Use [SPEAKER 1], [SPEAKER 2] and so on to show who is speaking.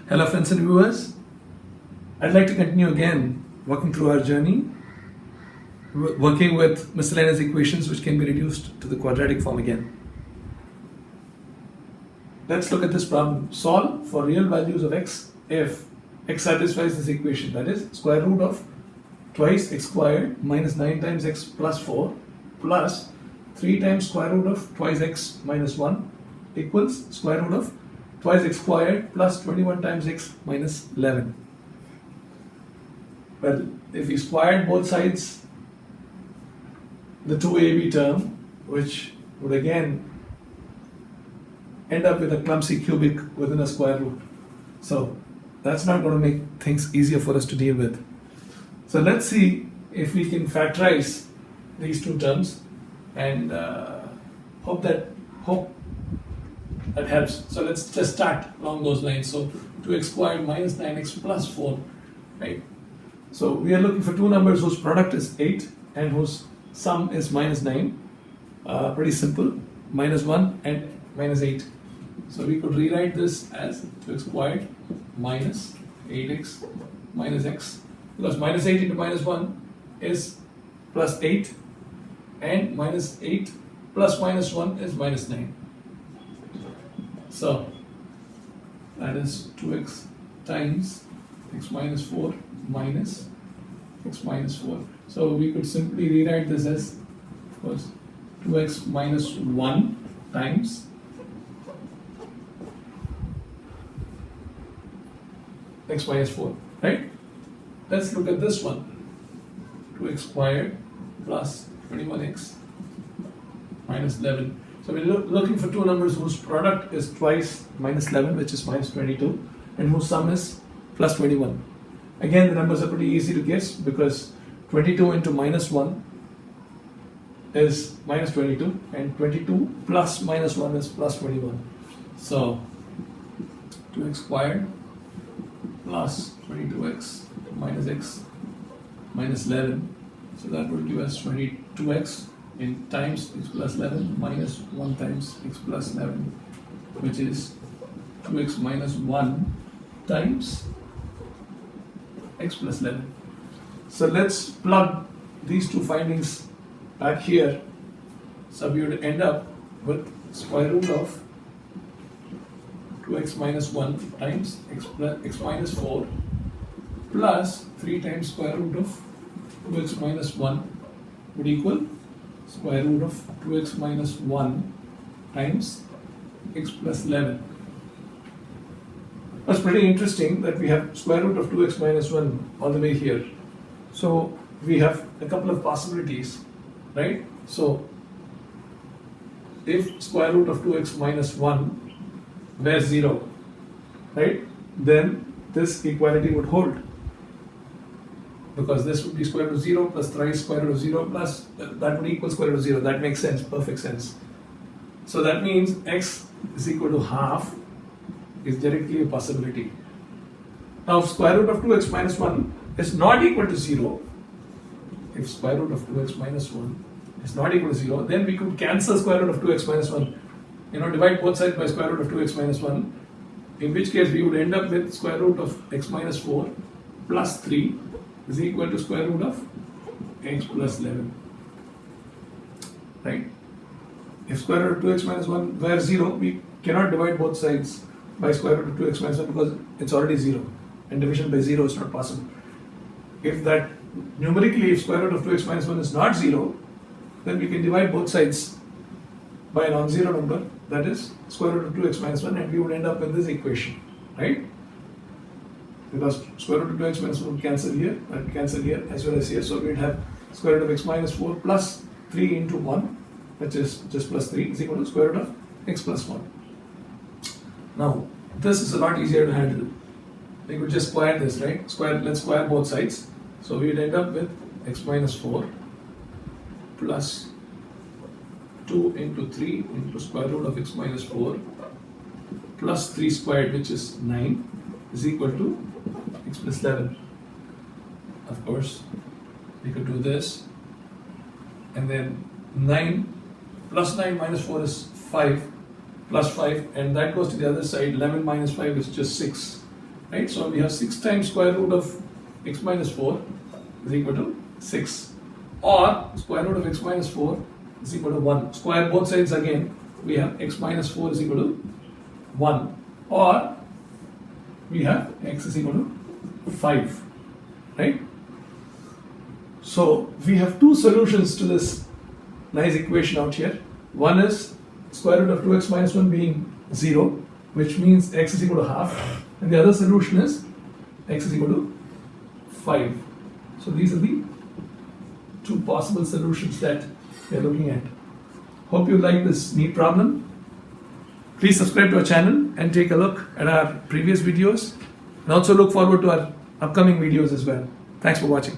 [SPEAKER 1] Hello friends and viewers, I'd like to continue again walking through our journey, working with miscellaneous equations which can be reduced to the quadratic form again. Let's look at this problem. Solve for real values of x if x satisfies this equation, that is square root of twice x squared minus 9 times x plus 4 plus 3 times square root of twice x minus 1 equals square root of twice x squared plus 21 times x minus 11. Well, if we squared both sides, the 2ab term, which would again end up with a clumsy cubic within a square root. So that's not going to make things easier for us to deal with. So let's see if we can factorize these two terms and hope that helps. So let's just start along those lines. So 2x squared minus 9x plus 4, right? So we are looking for two numbers whose product is 8 and whose sum is minus 9. Pretty simple, minus 1 and minus 8. So we could rewrite this as 2x squared minus 8x minus x, because minus 8 into minus 1 is plus 8 and minus 8 plus minus 1 is minus 9. So that is 2x times x minus 4 minus x minus 4. So we could simply rewrite this as, of course, 2x minus 1 times x minus 4, right? Let's look at this one. 2x squared plus 21x minus 11. So we're looking for two numbers whose product is twice minus 11, which is minus 22, and whose sum is plus 21. Again, the numbers are pretty easy to guess because 22 into minus 1 is minus 22, and 22 plus minus 1 is plus 21. So 2x squared plus 22x minus x minus 11. So that would give us 22x in times x plus 11 minus 1 times x plus 11, which is 2x minus 1 times x plus 11. So let's plug these two findings back here. So we would end up with square root of 2x minus 1 times x minus 4 plus 3 times square root of 2x minus 1 would equal square root of 2x minus 1 times x plus 11. That's pretty interesting that we have square root of 2x minus 1 all the way here. So we have a couple of possibilities, right? So if square root of 2x minus 1 were 0, right, then this equality would hold, because this would be square root of 0 plus thrice square root of 0 plus that would equal square root of 0. That makes sense, perfect sense. So that means x is equal to half is directly a possibility. Now if square root of 2x minus 1 is not equal to 0, if square root of 2x minus 1 is not equal to 0, then we could cancel square root of 2x minus 1. Divide both sides by square root of 2x minus 1, in which case we would end up with square root of x minus 4 plus 3 is equal to square root of x plus 11, right? If square root of 2x minus 1 were 0, we cannot divide both sides by square root of 2x minus 1 because it's already 0, and division by 0 is not possible. If that numerically, if square root of 2x minus 1 is not 0, then we can divide both sides by a non-zero number, that is square root of 2x minus 1, and we would end up with this equation, right? Because square root of 2x minus 1 would cancel here, and cancel here as well as here. So we would have square root of x minus 4 plus 3 into 1, which is just plus 3, is equal to square root of x plus 1. Now, this is a lot easier to handle. We could just square this, right? Let's square both sides. So we would end up with x minus 4 plus 2 into 3 into square root of x minus 4 plus 3 squared, which is 9, is equal to x plus 11. Of course, we could do this, and then 9 plus 9 minus 4 is 5 plus 5, and that goes to the other side. 11 minus 5 is just 6. right? So we have 6 times square root of x minus 4 is equal to 6, or square root of x minus 4 is equal to 1. Square both sides again, we have x minus 4 is equal to 1, or we have x is equal to 5, right? So we have two solutions to this nice equation out here. One is square root of 2x minus 1 being 0, which means x is equal to half, and the other solution is x is equal to 5. So these are the two possible solutions that we are looking at. Hope you like this neat problem. Please subscribe to our channel and take a look at our previous videos, and also look forward to our upcoming videos as well. Thanks for watching.